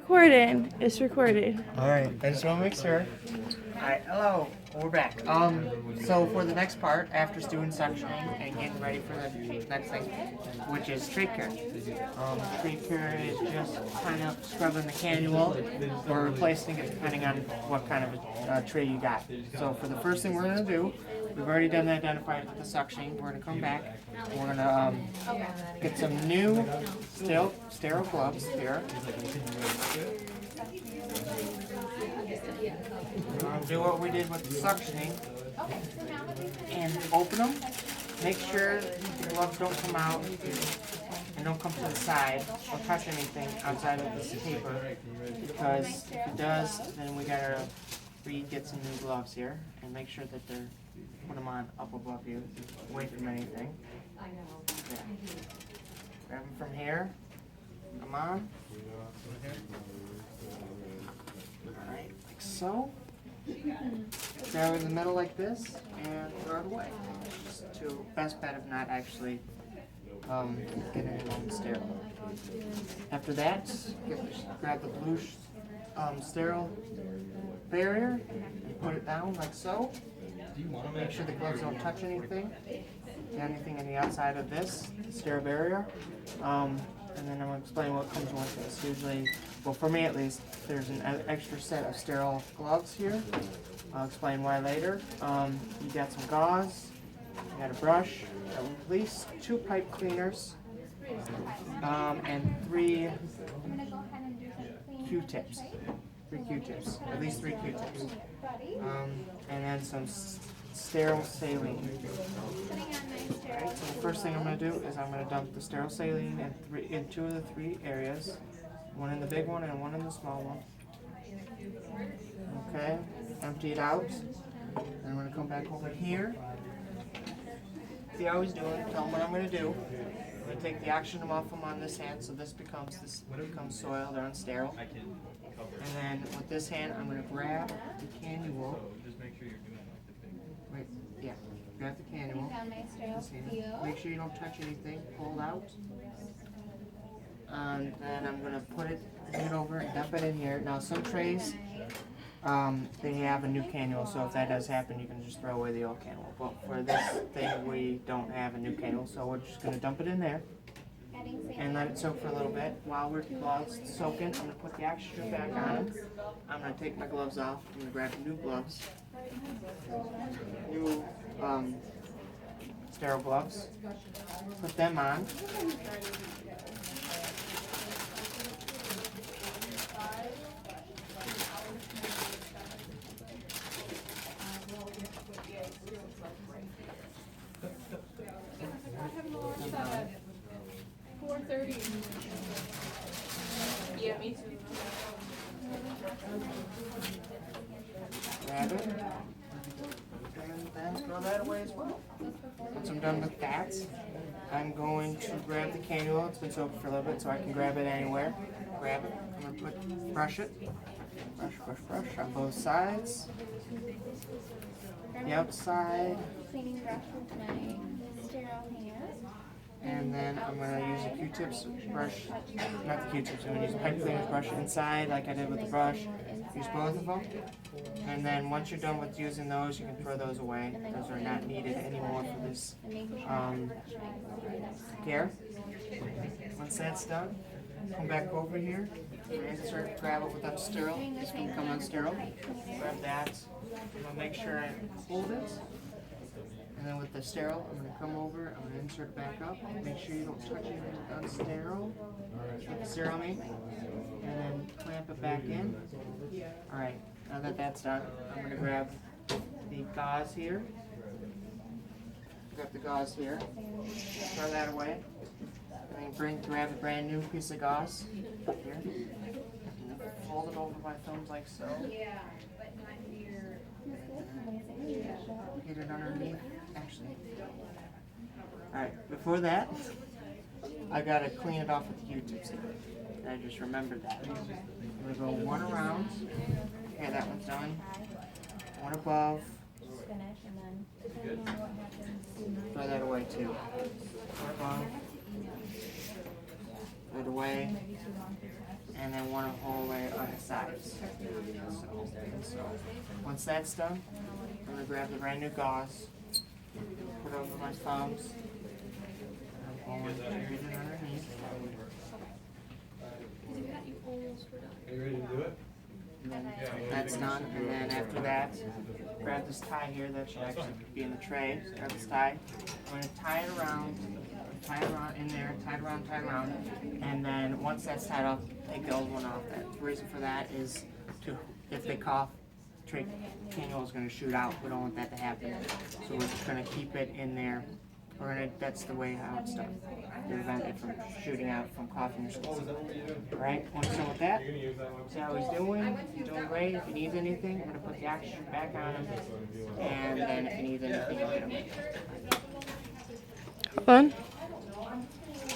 recording. It's recording. Alright, I just want to make sure. Alright, hello, we're back. So for the next part, after doing suctioning and getting ready for the next thing, which is trach care. Trach care is just kind of scrubbing the cannula or replacing it depending on what kind of a tray you got. So for the first thing we're going to do, we've already done the identified with the suctioning. We're going to come back and we're going to get some new sterile gloves here. Do what we did with the suctioning and open them. Make sure the gloves don't come out and don't come to the side or touch anything outside of this paper, because if it does, then we gotta get some new gloves here and make sure that they're put them on up above you, away from anything. Yeah. Grab them from here. Come on. Alright, like so. Grab it in the middle like this and throw it away. Just to best bet of not actually getting it on sterile. After that, grab the blue sterile barrier and put it down like so. Make sure the gloves don't touch anything on the outside of this sterile barrier. And then I'm going to explain what comes with this. Usually, well, for me at least, there's an extra set of sterile gloves here. I'll explain why later. You got some gauze, you got a brush, at least 2 pipe cleaners, and 3 Q-tips. 3 Q-tips, at least 3 Q-tips. And then some sterile saline. Alright, so the first thing I'm going to do is I'm going to dump the sterile saline in 2 of the 3 areas. One in the big one and one in the small one. Okay, empty it out. Then I'm going to come back over here. See how he's doing, tell him what I'm going to do. I'm going to take the oxygen off him on this hand, so this becomes soiled or unsterile. And then with this hand, I'm going to grab the cannula. Wait, yeah, grab the cannula. Make sure you don't touch anything. Pull it out. And then I'm going to put it over and dump it in here. Now some trays, they have a new cannula, so if that does happen, you can just throw away the old cannula. But for this thing, we don't have a new cannula, so we're just going to dump it in there and let it soak for a little bit. While it's soaking, I'm going to put the oxygen back on it. I'm going to take my gloves off. I'm going to grab new gloves. New sterile gloves. Put them on. Yeah, me too. Grab it. And then throw that away as well. Once I'm done with that, I'm going to grab the cannula. It's been soaked for a little bit, so I can grab it anywhere. Grab it. I'm going to brush it. Brush on both sides. The outside. Cleaning brush with my sterile hand. And then I'm going to use a Q-tips brush, not the Q-tips, I'm going to use a pipe cleaner's brush inside like I did with the brush. Use both of them. And then once you're done with using those, you can throw those away. Those are not needed anymore for this care. Once that's done, come back over here, insert, grab it with unsterile. This one come unsterile. Grab that. I'm going to make sure I hold it. And then with the sterile, I'm going to come over, I'm going to insert it back up. Make sure you don't touch anything with unsterile. Get the sterile me. And then clamp it back in. Alright, now that that's done, I'm going to grab the gauze here. Grab the gauze here. Throw that away. And then grab a brand new piece of gauze here. And fold it over my thumbs like so. Get it underneath. Actually. Alright, before that, I gotta clean it off with the Q-tips here. And I just remembered that. I'm gonna go one around. Okay, that one's done. One above. Throw that away too. One above. Throw it away. and then one whole way on the sides. So once that's done, I'm gonna grab the brand new gauze, put it over my thumbs, and I'm going to read it underneath. Are you ready to do it? And then that's done, and then after that, grab this tie here that should actually be in the tray. Grab this tie. I'm going to tie it around in there, tie it around, and then once that's tied up, take the old one off. The reason for that is to, if they cough, trach cannula is going to shoot out. We don't want that to happen, so we're just going to keep it in there. That's the way how it's done, to prevent it from shooting out from coughing or sneezing. Alright, once done with that, see how he's doing. He's doing great. If he needs anything, I'm going to put the oxygen back on him. And then if he needs anything, I'll get him. Fun?